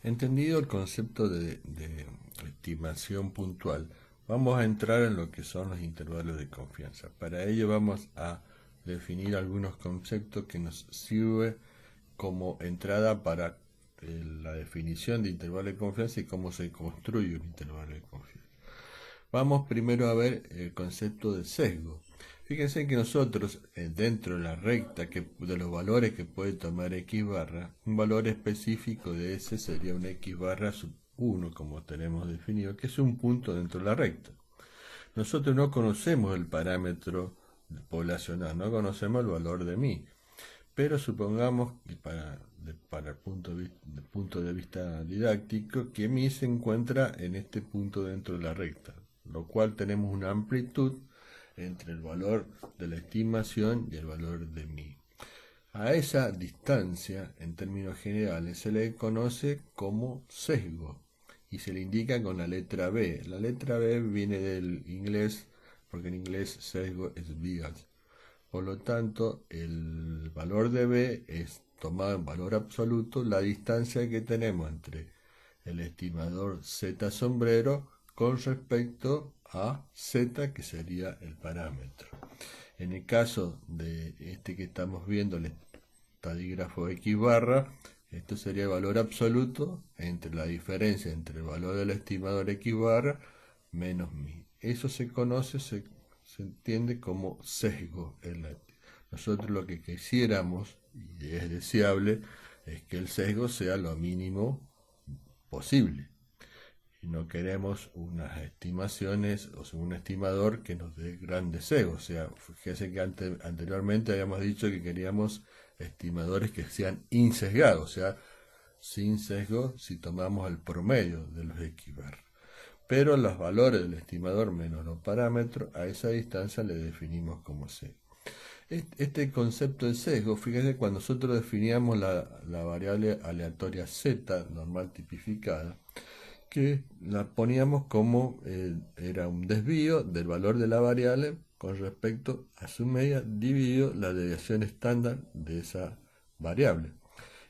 Entendido el concepto de estimación puntual, vamos a entrar en lo que son los intervalos de confianza. Para ello vamos a definir algunos conceptos que nos sirven como entrada para la definición de intervalo de confianza y cómo se construye un intervalo de confianza. Vamos primero a ver el concepto de sesgo. Fíjense que nosotros, dentro de la recta de los valores que puede tomar x barra, un valor específico de ese sería un x barra sub 1, como tenemos definido, que es un punto dentro de la recta. Nosotros no conocemos el parámetro poblacional, no conocemos el valor de mi, pero supongamos que para el punto de vista didáctico, que mi se encuentra en este punto dentro de la recta, lo cual tenemos una amplitud entre el valor de la estimación y el valor de mi. A esa distancia, en términos generales, se le conoce como sesgo y se le indica con la letra B. La letra B viene del inglés, porque en inglés sesgo es bias. Por lo tanto, el valor de B es tomado en valor absoluto la distancia que tenemos entre el estimador Z sombrero con respecto a Z, que sería el parámetro. En el caso de este que estamos viendo, el estadígrafo X barra, esto sería el valor absoluto entre la diferencia entre el valor del estimador X barra menos mi. Eso se conoce, se entiende como sesgo. Nosotros lo que quisiéramos, y es deseable, es que el sesgo sea lo mínimo posible. Y no queremos unas estimaciones o un estimador que nos dé grandes sesgos. O sea, fíjense que anteriormente habíamos dicho que queríamos estimadores que sean insesgados, o sea, sin sesgo si tomamos el promedio de los X bar. Pero los valores del estimador menos los parámetros, a esa distancia le definimos como sesgo. Este concepto de sesgo, fíjense, cuando nosotros definíamos la variable aleatoria z normal tipificada, que la poníamos como era un desvío del valor de la variable con respecto a su media dividido la deviación estándar de esa variable.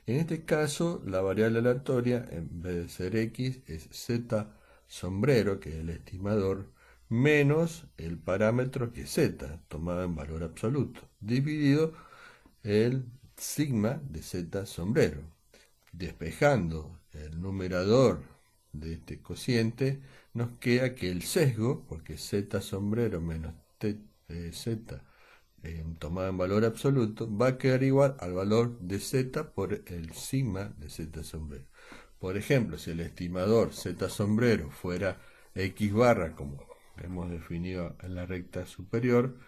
En este caso, la variable aleatoria, en vez de ser x, es z sombrero, que es el estimador, menos el parámetro que es z, tomado en valor absoluto, dividido el sigma de z sombrero. Despejando el numerador de este cociente, nos queda que el sesgo, porque z sombrero menos z tomado en valor absoluto, va a quedar igual al valor de z por el sigma de z sombrero. Por ejemplo, si el estimador z sombrero fuera x barra, como hemos definido en la recta superior,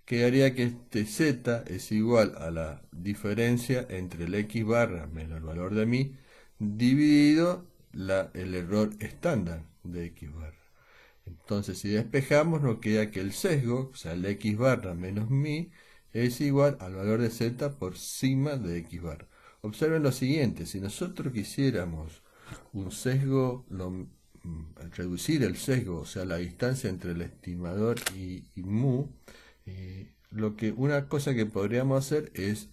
quedaría que este z es igual a la diferencia entre el x barra menos el valor de mi dividido el error estándar de x barra. Entonces, si despejamos, nos queda que el sesgo, o sea, el x barra menos mi, es igual al valor de z por sigma de x barra. Observen lo siguiente, si nosotros quisiéramos un sesgo, reducir el sesgo, o sea, la distancia entre el estimador y mu, una cosa que podríamos hacer es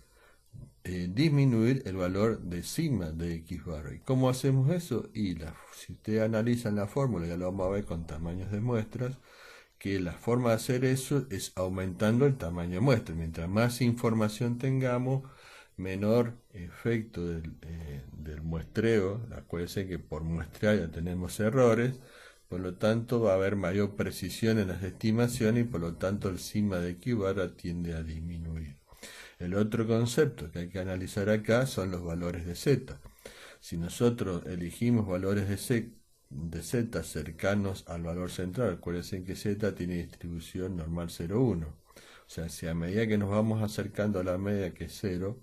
disminuir el valor de sigma de x barra. ¿Y cómo hacemos eso? Si ustedes analizan la fórmula, ya lo vamos a ver con tamaños de muestras, que la forma de hacer eso es aumentando el tamaño de muestra. Mientras más información tengamos, menor efecto del muestreo. Acuérdense que por muestrear ya tenemos errores, por lo tanto va a haber mayor precisión en las estimaciones y por lo tanto el sigma de x barra tiende a disminuir. El otro concepto que hay que analizar acá son los valores de z. Si nosotros elegimos valores de z cercanos al valor central, acuérdense que z tiene distribución normal 0,1. O sea, si a medida que nos vamos acercando a la media que es 0,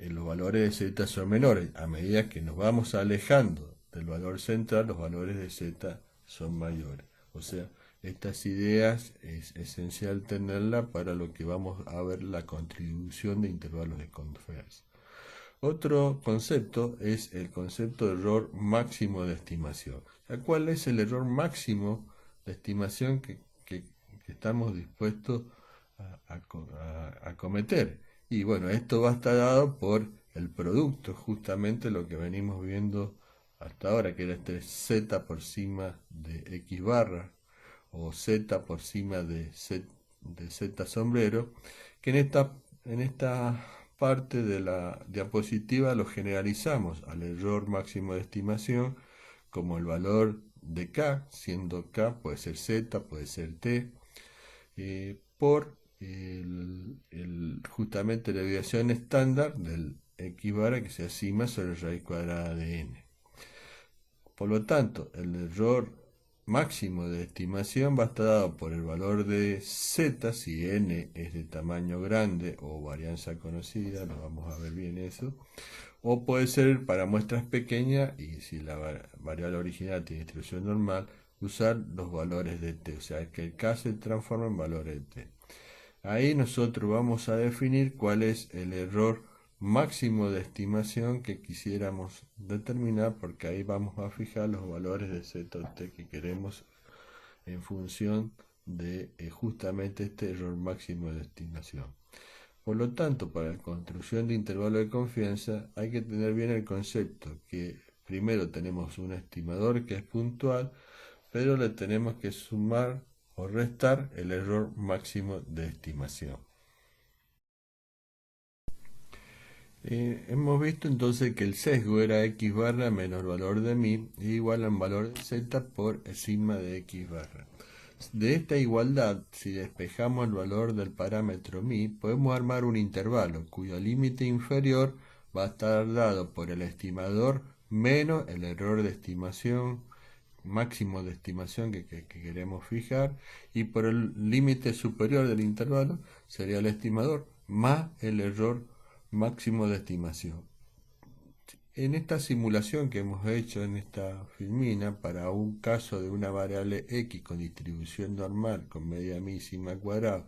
los valores de z son menores. A medida que nos vamos alejando del valor central, los valores de z son mayores. O sea, estas ideas es esencial tenerlas para lo que vamos a ver la contribución de intervalos de confianza. Otro concepto es el concepto de error máximo de estimación. ¿Cuál es el error máximo de estimación que estamos dispuestos a cometer? Y bueno, esto va a estar dado por el producto, justamente lo que venimos viendo hasta ahora, que era este z por cima de x barra, o z por cima de z sombrero, que en esta parte de la diapositiva lo generalizamos al error máximo de estimación como el valor de k, siendo k puede ser z, puede ser t, por justamente la desviación estándar del x bar que sea sigma sobre raíz cuadrada de n. Por lo tanto, el error máximo de estimación va a estar dado por el valor de z, si n es de tamaño grande o varianza conocida, lo vamos a ver bien eso, o puede ser para muestras pequeñas y si la variable original tiene distribución normal, usar los valores de t, o sea que el k se transforma en valores de t. Ahí nosotros vamos a definir cuál es el error máximo de estimación que quisiéramos determinar, porque ahí vamos a fijar los valores de z o t que queremos en función de justamente este error máximo de estimación. Por lo tanto, para la construcción de intervalo de confianza hay que tener bien el concepto que primero tenemos un estimador que es puntual, pero le tenemos que sumar o restar el error máximo de estimación. Hemos visto entonces que el sesgo era x barra menos el valor de mi igual a un valor de z por sigma de x barra. De esta igualdad, si despejamos el valor del parámetro mi, podemos armar un intervalo cuyo límite inferior va a estar dado por el estimador menos el error de estimación máximo de estimación que queremos fijar, y por el límite superior del intervalo sería el estimador más el error máximo de estimación. En esta simulación que hemos hecho en esta filmina, para un caso de una variable x con distribución normal, con media mi sigma cuadrado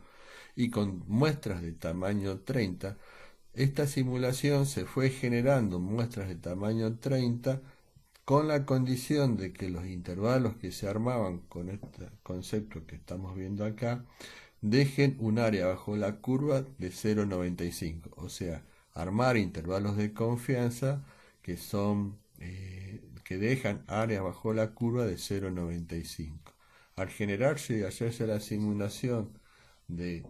y con muestras de tamaño 30, esta simulación se fue generando muestras de tamaño 30 con la condición de que los intervalos que se armaban con este concepto que estamos viendo acá dejen un área bajo la curva de 0,95, o sea, armar intervalos de confianza que son que dejan área bajo la curva de 0,95. Al generarse y hacerse la simulación de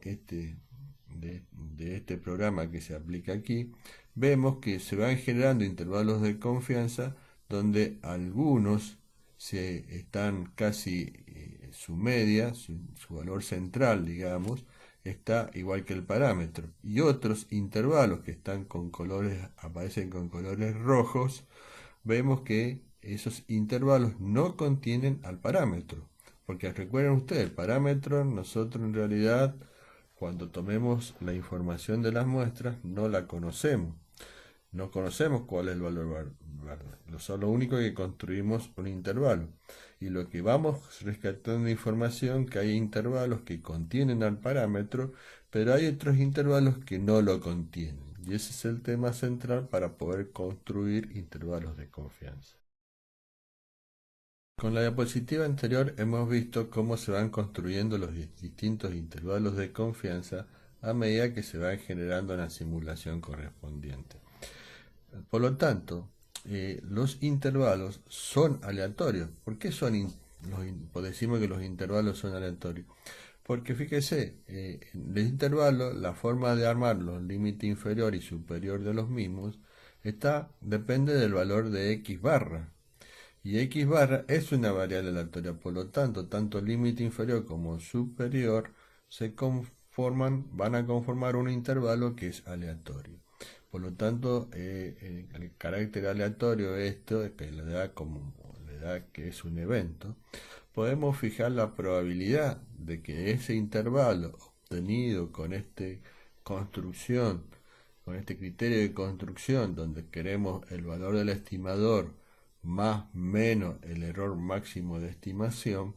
este programa que se aplica aquí, vemos que se van generando intervalos de confianza donde algunos se están casi su media, su valor central, digamos, está igual que el parámetro. Y otros intervalos que están con colores, aparecen con colores rojos, vemos que esos intervalos no contienen al parámetro. Porque recuerden ustedes, el parámetro nosotros en realidad, cuando tomemos la información de las muestras, no la conocemos. No conocemos cuál es el valor verdadero. Lo único que construimos un intervalo. Y lo que vamos rescatando de información, que hay intervalos que contienen al parámetro, pero hay otros intervalos que no lo contienen. Y ese es el tema central para poder construir intervalos de confianza. Con la diapositiva anterior hemos visto cómo se van construyendo los distintos intervalos de confianza a medida que se va generando la simulación correspondiente. Por lo tanto, los intervalos son aleatorios. ¿Por qué decimos que los intervalos son aleatorios? Porque fíjese, el intervalo, la forma de armarlo, el límite inferior y superior de los mismos, depende del valor de x barra. Y x barra es una variable aleatoria, por lo tanto, tanto el límite inferior como superior van a conformar un intervalo que es aleatorio. Por lo tanto, el carácter aleatorio, que le da que es un evento, podemos fijar la probabilidad de que ese intervalo obtenido con con este criterio de construcción, donde queremos el valor del estimador más menos el error máximo de estimación,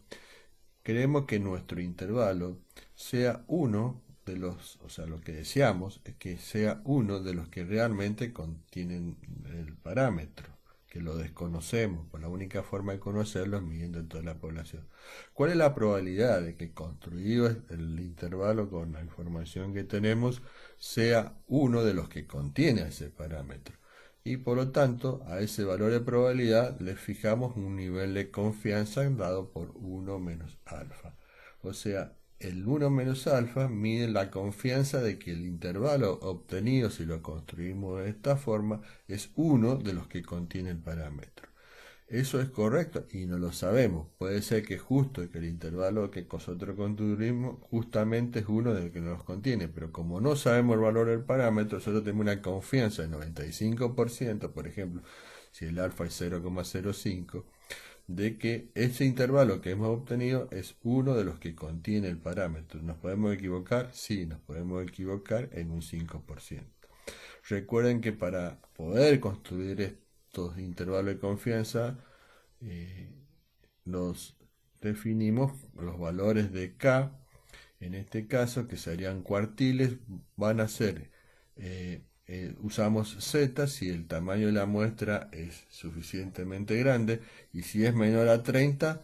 queremos que nuestro intervalo sea uno de los, o sea, lo que deseamos es que sea uno de los que realmente contienen el parámetro. que lo desconocemos, pues la única forma de conocerlo es midiendo toda la población. ¿Cuál es la probabilidad de que construido el intervalo con la información que tenemos sea uno de los que contiene ese parámetro? Y por lo tanto, a ese valor de probabilidad le fijamos un nivel de confianza dado por 1 menos alfa. O sea, el 1 menos alfa mide la confianza de que el intervalo obtenido, si lo construimos de esta forma, es uno de los que contiene el parámetro. Eso es correcto y no lo sabemos. Puede ser que justo que el intervalo que nosotros construimos justamente es uno de los que nos contiene, pero como no sabemos el valor del parámetro, nosotros tenemos una confianza del 95%, por ejemplo, si el alfa es 0,05, de que ese intervalo que hemos obtenido es uno de los que contiene el parámetro. ¿Nos podemos equivocar? Sí, nos podemos equivocar en un 5%. Recuerden que para poder construir estos intervalos de confianza, los definimos los valores de K, en este caso, que serían cuartiles, van a ser, usamos Z si el tamaño de la muestra es suficientemente grande, y si es menor a 30,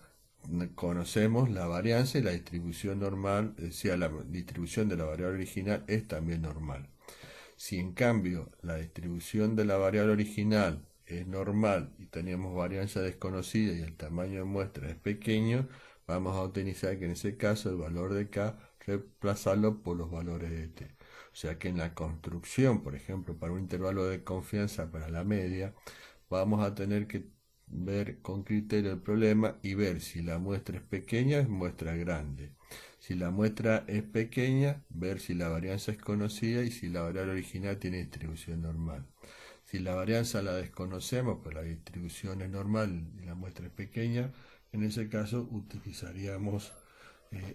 conocemos la varianza y la distribución normal, decía la distribución de la variable original es también normal. Si en cambio la distribución de la variable original es normal y tenemos varianza desconocida y el tamaño de muestra es pequeño, vamos a utilizar que en ese caso el valor de K reemplazarlo por los valores de T. O sea que en la construcción, por ejemplo, para un intervalo de confianza para la media, vamos a tener que ver con criterio el problema y ver si la muestra es pequeña o es muestra grande. Si la muestra es pequeña, ver si la varianza es conocida y si la variable original tiene distribución normal. Si la varianza la desconocemos, pues la distribución es normal y la muestra es pequeña, en ese caso utilizaríamos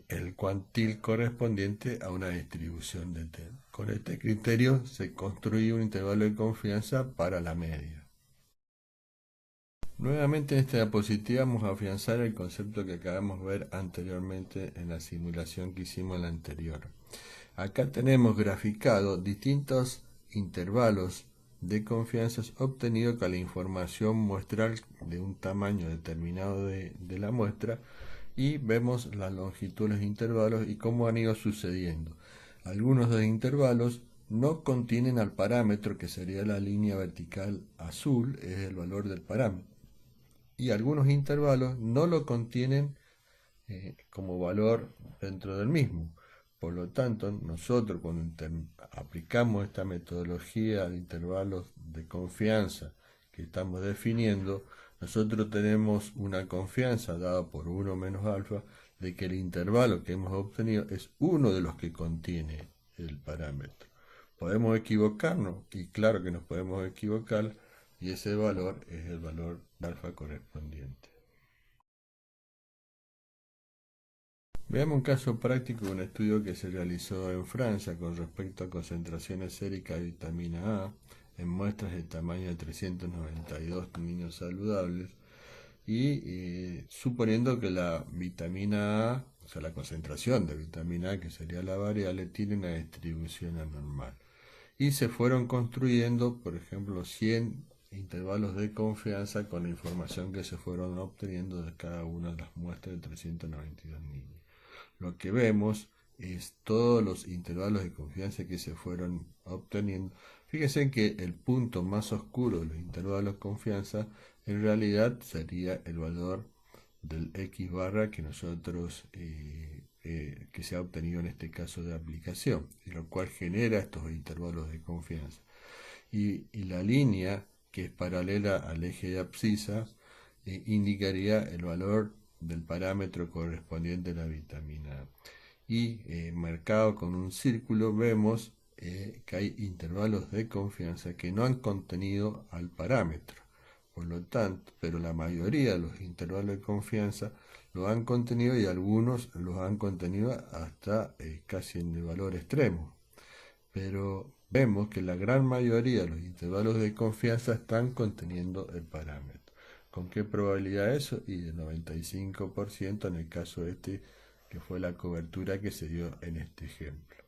el cuantil correspondiente a una distribución de T. Con este criterio se construye un intervalo de confianza para la media. Nuevamente en esta diapositiva vamos a afianzar el concepto que acabamos de ver anteriormente en la simulación que hicimos en la anterior. Acá tenemos graficado distintos intervalos de confianza obtenidos con la información muestral de un tamaño determinado de la muestra, y vemos las longitudes de los intervalos y cómo han ido sucediendo. Algunos de los intervalos no contienen al parámetro, que sería la línea vertical azul, es el valor del parámetro, y algunos intervalos no lo contienen como valor dentro del mismo. Por lo tanto, nosotros cuando aplicamos esta metodología de intervalos de confianza que estamos definiendo, nosotros tenemos una confianza dada por 1 menos alfa de que el intervalo que hemos obtenido es uno de los que contiene el parámetro. Podemos equivocarnos, y claro que nos podemos equivocar, y ese valor es el valor de alfa correspondiente. Veamos un caso práctico de un estudio que se realizó en Francia con respecto a concentraciones séricas de vitamina A en muestras de tamaño de 392 niños saludables, y suponiendo que la vitamina A, o sea, la concentración de vitamina A, que sería la variable, tiene una distribución anormal. Y se fueron construyendo, por ejemplo, 100 intervalos de confianza con la información que se fueron obteniendo de cada una de las muestras de 392 niños. Lo que vemos es todos los intervalos de confianza que se fueron obteniendo. Fíjense que el punto más oscuro de los intervalos de confianza en realidad sería el valor del X barra que nosotros que se ha obtenido en este caso de aplicación, y lo cual genera estos intervalos de confianza. Y la línea que es paralela al eje de abscisas indicaría el valor del parámetro correspondiente a la vitamina A. Y marcado con un círculo vemos que hay intervalos de confianza que no han contenido al parámetro. Por lo tanto, pero la mayoría de los intervalos de confianza lo han contenido, y algunos los han contenido hasta casi en el valor extremo. Pero vemos que la gran mayoría de los intervalos de confianza están conteniendo el parámetro. ¿Con qué probabilidad eso? Y del 95% en el caso este, que fue la cobertura que se dio en este ejemplo.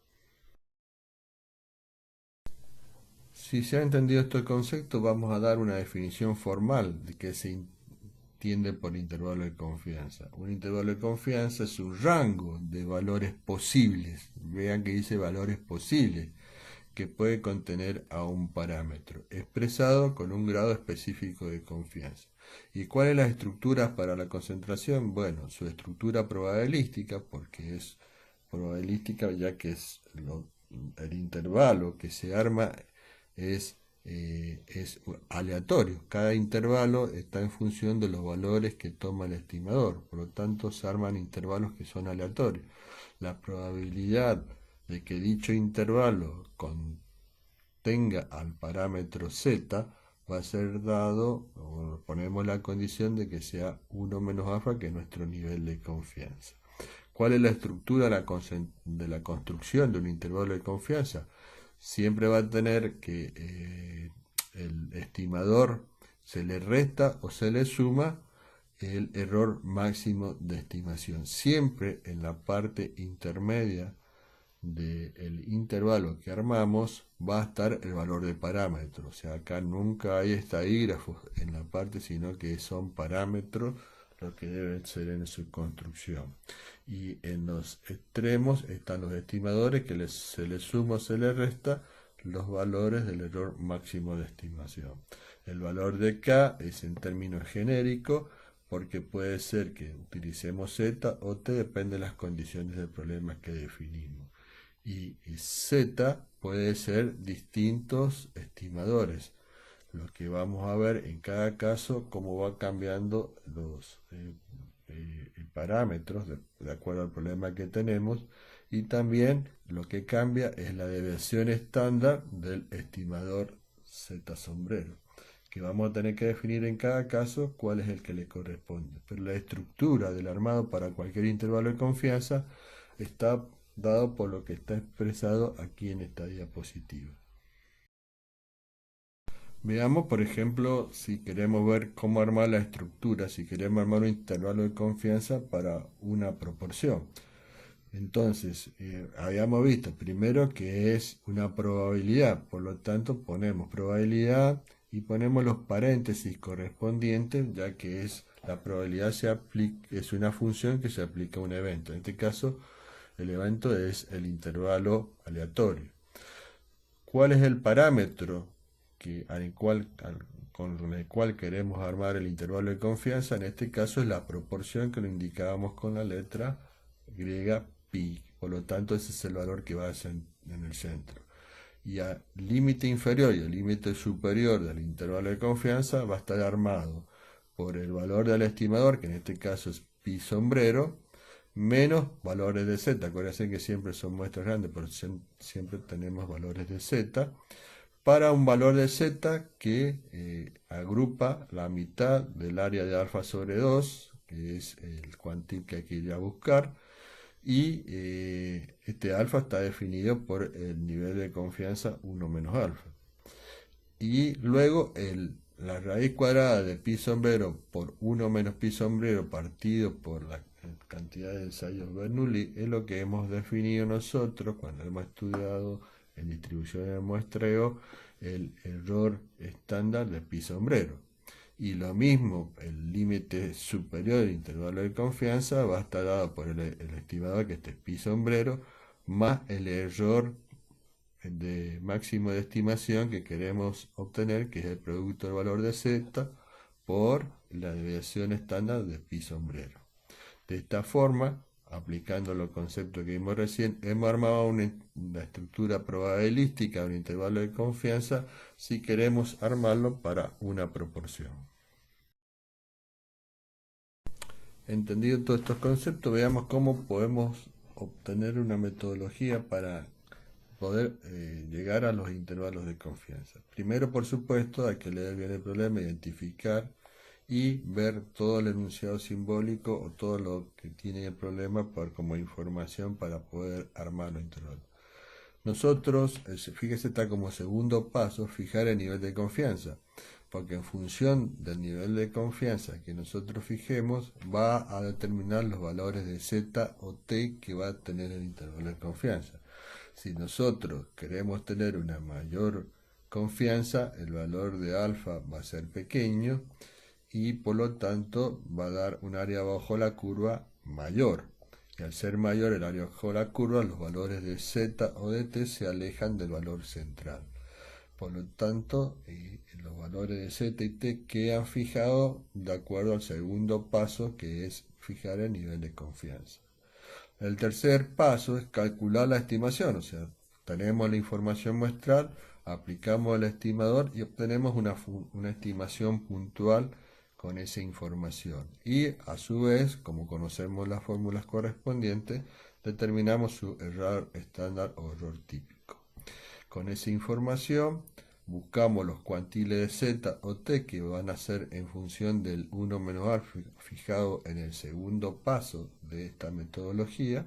Si se ha entendido este concepto, vamos a dar una definición formal de qué se entiende por intervalo de confianza. Un intervalo de confianza es un rango de valores posibles. Vean que dice valores posibles, que puede contener a un parámetro, expresado con un grado específico de confianza. ¿Y cuáles las estructuras para la concentración? Bueno, su estructura probabilística, porque es probabilística ya que el intervalo que se arma es aleatorio. Cada intervalo está en función de los valores que toma el estimador. Por lo tanto, se arman intervalos que son aleatorios. La probabilidad de que dicho intervalo contenga al parámetro z va a ser dado, o ponemos la condición de que sea 1 menos alfa, que es nuestro nivel de confianza. ¿Cuál es la estructura de la construcción de un intervalo de confianza? Siempre va a tener que el estimador se le resta o se le suma el error máximo de estimación. Siempre en la parte intermedia del intervalo que armamos va a estar el valor de parámetro. O sea, acá nunca hay estadígrafos en la parte, sino que son parámetros lo que deben ser en su construcción. Y en los extremos están los estimadores que se les suma o se les resta los valores del error máximo de estimación. El valor de K es en términos genéricos, porque puede ser que utilicemos Z o T, depende de las condiciones del problema que definimos. Y Z puede ser distintos estimadores. Lo que vamos a ver en cada caso cómo va cambiando los parámetros de acuerdo al problema que tenemos, y también lo que cambia es la deviación estándar del estimador Z sombrero, que vamos a tener que definir en cada caso cuál es el que le corresponde. Pero la estructura del armado para cualquier intervalo de confianza está dado por lo que está expresado aquí en esta diapositiva. Veamos, por ejemplo, si queremos ver cómo armar la estructura, si queremos armar un intervalo de confianza para una proporción. Entonces, habíamos visto primero que es una probabilidad, por lo tanto ponemos probabilidad y ponemos los paréntesis correspondientes, ya que la probabilidad es una función que se aplica a un evento. En este caso, el evento es el intervalo aleatorio. ¿Cuál es el parámetro con el cual queremos armar el intervalo de confianza? En este caso es la proporción que lo indicábamos con la letra griega pi. Por lo tanto, ese es el valor que va a ser en el centro. Y al límite inferior y al límite superior del intervalo de confianza va a estar armado por el valor del estimador, que en este caso es pi sombrero, menos valores de z. Acuérdense que siempre son muestras grandes, pero siempre tenemos valores de z, para un valor de z que agrupa la mitad del área de alfa sobre 2, que es el cuantip que hay que ir a buscar, y este alfa está definido por el nivel de confianza 1 menos alfa. Y luego la raíz cuadrada de pi sombrero por 1 menos pi sombrero partido por la cantidad de ensayos Bernoulli es lo que hemos definido nosotros cuando hemos estudiado en distribución de muestreo el error estándar de pi sombrero. Y lo mismo, el límite superior del intervalo de confianza va a estar dado por el estimador, que este es pi sombrero, más el error de máximo de estimación que queremos obtener, que es el producto del valor de z por la desviación estándar de pi sombrero. De esta forma, aplicando los conceptos que vimos recién, hemos armado una estructura probabilística de un intervalo de confianza si queremos armarlo para una proporción. Entendido todos estos conceptos, veamos cómo podemos obtener una metodología para poder llegar a los intervalos de confianza. Primero, por supuesto, hay que leer bien el problema, identificar y ver todo el enunciado simbólico o todo lo que tiene el problema como información para poder armar los intervalos. Nosotros, fíjese, está como segundo paso, fijar el nivel de confianza, porque en función del nivel de confianza que nosotros fijemos, va a determinar los valores de z o t que va a tener el intervalo de confianza. Si nosotros queremos tener una mayor confianza, el valor de alfa va a ser pequeño y por lo tanto va a dar un área bajo la curva mayor. Y al ser mayor el área bajo la curva, los valores de z o de t se alejan del valor central. Por lo tanto, los valores de z y t quedan fijados de acuerdo al segundo paso, que es fijar el nivel de confianza. El tercer paso es calcular la estimación, o sea, tenemos la información muestral, aplicamos el estimador y obtenemos una estimación puntual con esa información. Y a su vez, como conocemos las fórmulas correspondientes, determinamos su error estándar o error típico. Con esa información buscamos los cuantiles de z o t que van a ser en función del 1 menos a fijado en el segundo paso de esta metodología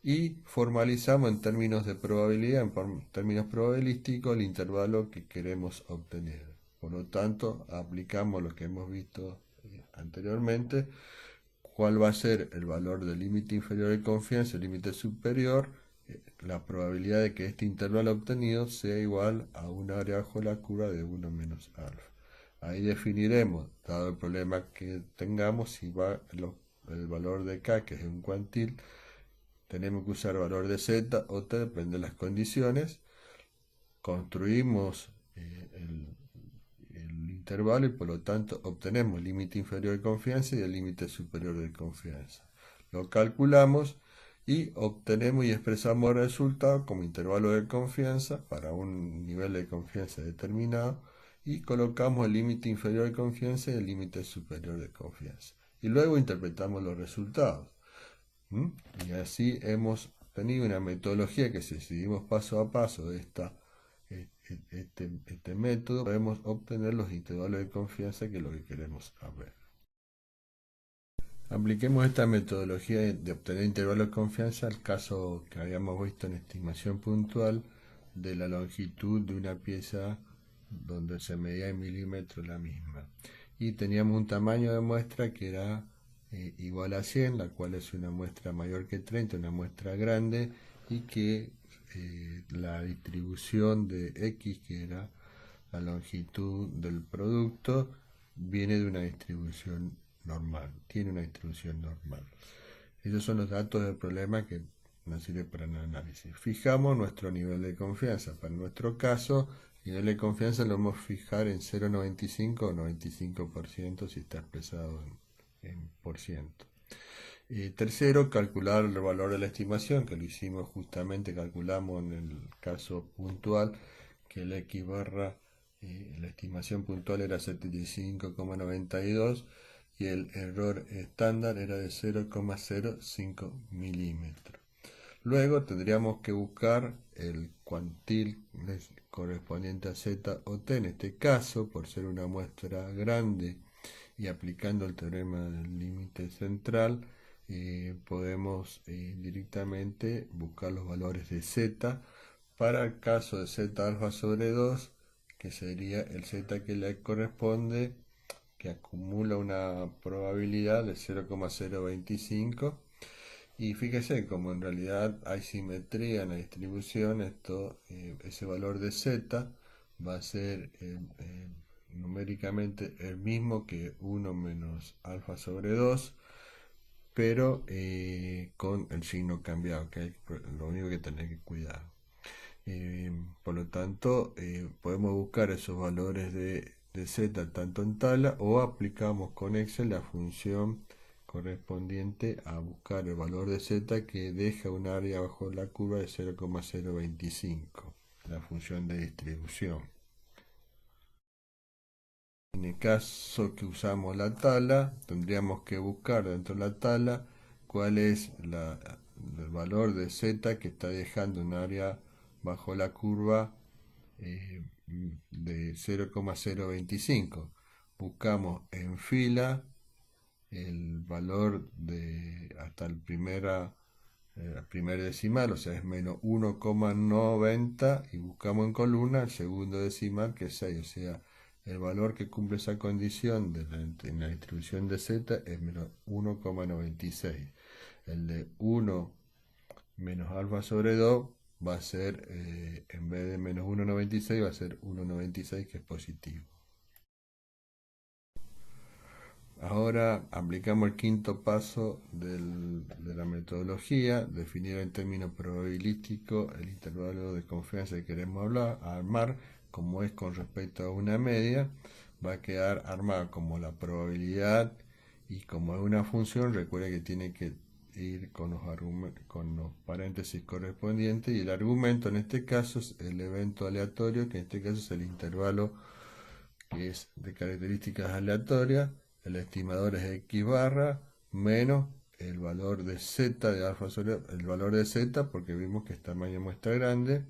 y formalizamos en términos de probabilidad, en términos probabilísticos, el intervalo que queremos obtener. Por lo tanto, aplicamos lo que hemos visto anteriormente, cuál va a ser el valor del límite inferior de confianza, el límite superior, la probabilidad de que este intervalo obtenido sea igual a un área bajo la curva de 1 menos alfa. Ahí definiremos, dado el problema que tengamos, si va el valor de K, que es un cuantil, tenemos que usar valor de Z o T, depende de las condiciones. Construimos el intervalo y por lo tanto obtenemos el límite inferior de confianza y el límite superior de confianza. Lo calculamos y obtenemos y expresamos el resultado como intervalo de confianza para un nivel de confianza determinado y colocamos el límite inferior de confianza y el límite superior de confianza. Y luego interpretamos los resultados. Y así hemos tenido una metodología que si seguimos paso a paso de este método, podemos obtener los intervalos de confianza, que es lo que queremos saber. Apliquemos esta metodología de obtener intervalos de confianza al caso que habíamos visto en estimación puntual de la longitud de una pieza donde se medía en milímetros la misma. Y teníamos un tamaño de muestra que era igual a 100, la cual es una muestra mayor que 30, una muestra grande, y que la distribución de X, que era la longitud del producto, viene de una distribución normal, tiene una distribución normal. Esos son los datos del problema que nos sirve para el análisis. Fijamos nuestro nivel de confianza. Para nuestro caso, nivel de confianza lo vamos a fijar en 0,95 o 95% si está expresado en por ciento. Tercero, calcular el valor de la estimación, que lo hicimos justamente, calculamos en el caso puntual que el X barra, la estimación puntual era 75,92 y el error estándar era de 0,05 milímetros. Luego tendríamos que buscar el cuantil correspondiente a Z o T. En este caso, por ser una muestra grande y aplicando el teorema del límite central, podemos directamente buscar los valores de Z para el caso de Z alfa sobre 2, que sería el Z que le corresponde, que acumula una probabilidad de 0,025. Y fíjese, como en realidad hay simetría en la distribución, ese valor de Z va a ser numéricamente el mismo que 1 menos alfa sobre 2, pero con el signo cambiado, que es lo único que tener que cuidar. Por lo tanto, podemos buscar esos valores de Z tanto en tabla o aplicamos con Excel la función correspondiente a buscar el valor de Z que deja un área bajo la curva de 0,025, la función de distribución. En el caso que usamos la tabla, tendríamos que buscar dentro de la tabla cuál es el valor de Z que está dejando un área bajo la curva de 0,025. Buscamos en fila el valor de hasta el primer decimal, o sea, es menos 1,90, y buscamos en columna el segundo decimal, que es 6, o sea, el valor que cumple esa condición en la distribución de Z es menos 1,96. El de 1 menos alfa sobre 2 va a ser, en vez de menos 1,96 va a ser 1,96, que es positivo. Ahora aplicamos el quinto paso de la metodología, definir en términos probabilísticos el intervalo de confianza que queremos armar, como es con respecto a una media, va a quedar armada como la probabilidad, y como es una función, recuerda que tiene que ir con los paréntesis correspondientes, y el argumento en este caso es el evento aleatorio, que en este caso es el intervalo que es de características aleatorias. El estimador es x barra menos el valor de z de alfa sobre el valor de z, porque vimos que es tamaño muestra grande,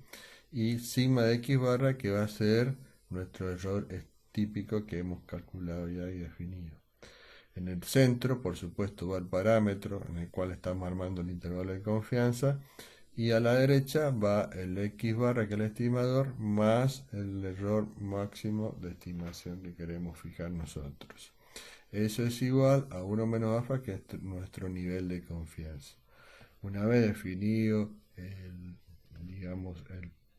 y sigma de x barra, que va a ser nuestro error típico que hemos calculado ya y definido. En el centro, por supuesto, va el parámetro en el cual estamos armando el intervalo de confianza, y a la derecha va el x barra, que es el estimador, más el error máximo de estimación que queremos fijar nosotros. Eso es igual a 1 menos alfa, que es nuestro nivel de confianza. Una vez definido digamos,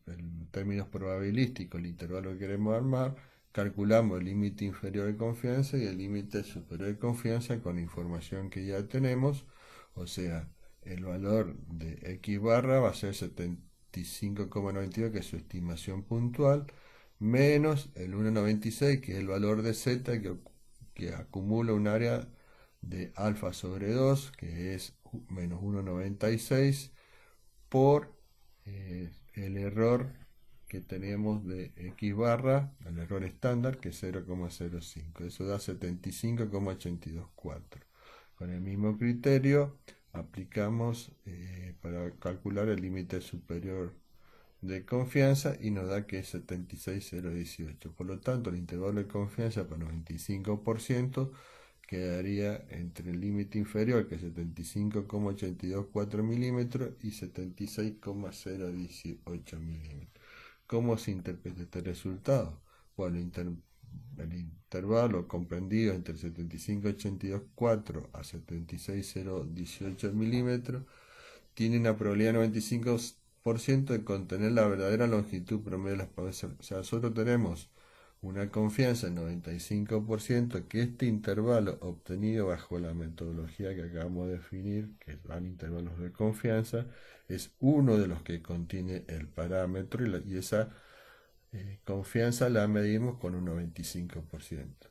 en términos probabilísticos el intervalo que queremos armar, calculamos el límite inferior de confianza y el límite superior de confianza con la información que ya tenemos. O sea, el valor de x barra va a ser 75,92, que es su estimación puntual, menos el 1,96, que es el valor de z, que acumula un área de alfa sobre 2, que es menos 1,96, por el error que tenemos de x barra, el error estándar, que es 0,05. Eso da 75,824. Con el mismo criterio aplicamos para calcular el límite superior de confianza, y nos da que es 76,018. Por lo tanto, el intervalo de confianza para 95% quedaría entre el límite inferior, que es 75,824 milímetros, y 76,018 milímetros. ¿Cómo se interpreta este resultado? Bueno, el intervalo comprendido entre 75,824 a 76,018 milímetros tiene una probabilidad de 95% de contener la verdadera longitud promedio de las poblaciones. O sea, nosotros tenemos una confianza del 95% que este intervalo obtenido bajo la metodología que acabamos de definir, que dan intervalos de confianza, es uno de los que contiene el parámetro, y esa confianza la medimos con un 95%.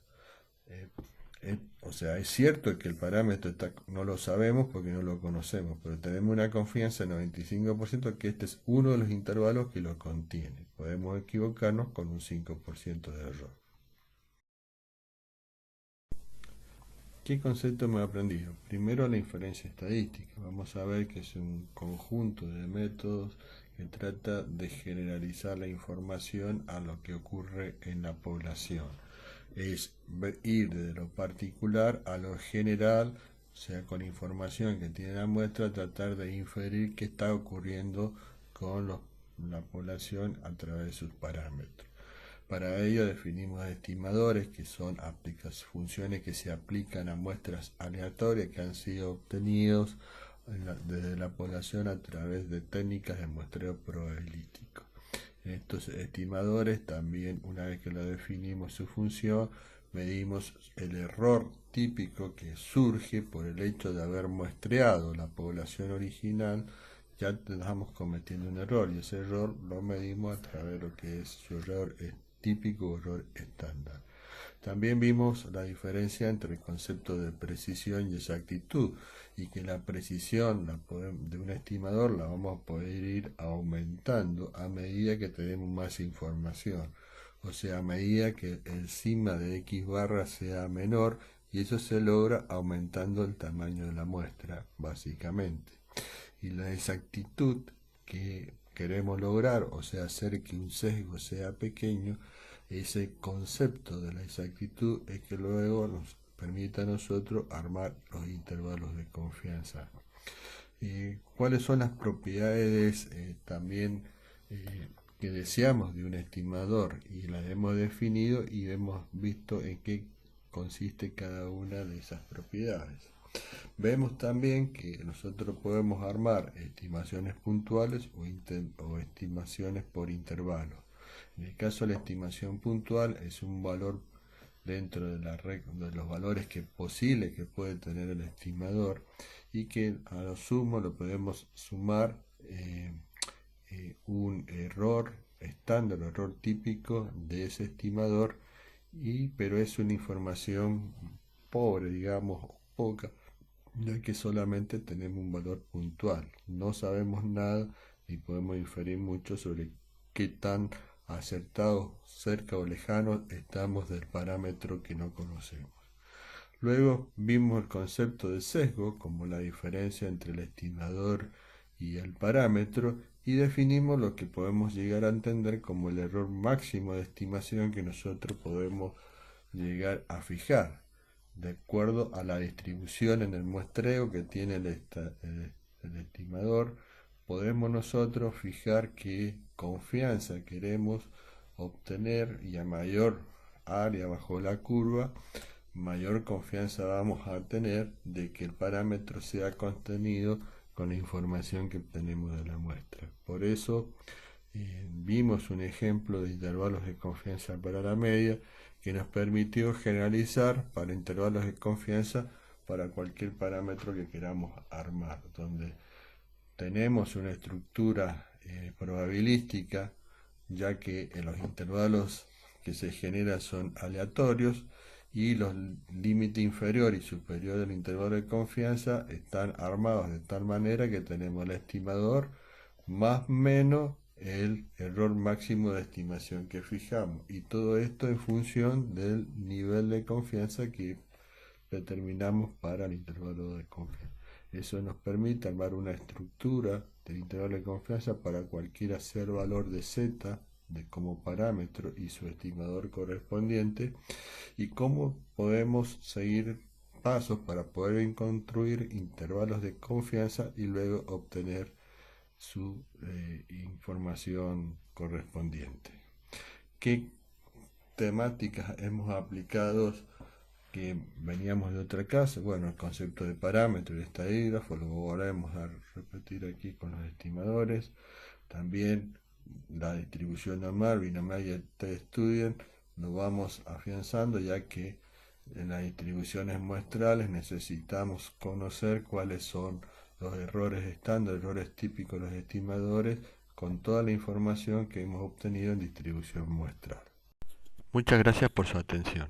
Eh, o sea, es cierto que el parámetro no lo sabemos porque no lo conocemos, pero tenemos una confianza del 95% que este es uno de los intervalos que lo contiene. Podemos equivocarnos con un 5% de error. ¿Qué concepto hemos aprendido? Primero, la inferencia estadística. Vamos a ver que es un conjunto de métodos que trata de generalizar la información a lo que ocurre en la población. Es ir de lo particular a lo general, o sea, con la información que tiene la muestra, tratar de inferir qué está ocurriendo con la población a través de sus parámetros. Para ello definimos estimadores, que son funciones que se aplican a muestras aleatorias que han sido obtenidos desde la población a través de técnicas de muestreo probabilístico. Estos estimadores también, una vez que lo definimos su función, medimos el error típico que surge por el hecho de haber muestreado la población original. Ya estamos cometiendo un error, y ese error lo medimos a través de lo que es su error típico o error estándar. También vimos la diferencia entre el concepto de precisión y exactitud, y que la precisión de un estimador la vamos a poder ir aumentando a medida que tenemos más información. O sea, a medida que el sigma de x barra sea menor, y eso se logra aumentando el tamaño de la muestra, básicamente. Y la exactitud que queremos lograr, o sea, hacer que un sesgo sea pequeño, ese concepto de la exactitud es que luego nos permite a nosotros armar los intervalos de confianza. ¿Cuáles son las propiedades también que deseamos de un estimador? Y las hemos definido y hemos visto en qué consiste cada una de esas propiedades. Vemos también que nosotros podemos armar estimaciones puntuales o estimaciones por intervalos. En el caso de la estimación puntual es un valor dentro de de los valores posibles que puede tener el estimador, y que a lo sumo lo podemos sumar un error estándar, error típico de ese estimador, pero es una información pobre, digamos, poca, ya que solamente tenemos un valor puntual. No sabemos nada ni podemos inferir mucho sobre qué tan acertados, cerca o lejanos estamos del parámetro que no conocemos. Luego vimos el concepto de sesgo como la diferencia entre el estimador y el parámetro, y definimos lo que podemos llegar a entender como el error máximo de estimación que nosotros podemos llegar a fijar de acuerdo a la distribución en el muestreo que tiene el estimador. Podemos nosotros fijar qué confianza queremos obtener, y a mayor área bajo la curva, mayor confianza vamos a tener de que el parámetro sea contenido con la información que obtenemos de la muestra. Por eso vimos un ejemplo de intervalos de confianza para la media que nos permitió generalizar para intervalos de confianza para cualquier parámetro que queramos armar, donde tenemos una estructura probabilística, ya que los intervalos que se generan son aleatorios y los límites inferior y superior del intervalo de confianza están armados de tal manera que tenemos el estimador más menos el error máximo de estimación que fijamos, y todo esto en función del nivel de confianza que determinamos para el intervalo de confianza. Eso nos permite armar una estructura del intervalo de confianza para cualquiera sea el valor de z como parámetro y su estimador correspondiente, y cómo podemos seguir pasos para poder construir intervalos de confianza y luego obtener su información correspondiente. ¿Qué temáticas hemos aplicado que veníamos de otra clase? Bueno, el concepto de parámetro y estadígrafo lo volvemos a repetir aquí con los estimadores. También la distribución normal, binomial y t-student lo vamos afianzando, ya que en las distribuciones muestrales necesitamos conocer cuáles son los errores estándar, errores típicos de los estimadores, con toda la información que hemos obtenido en distribución muestral. Muchas gracias por su atención.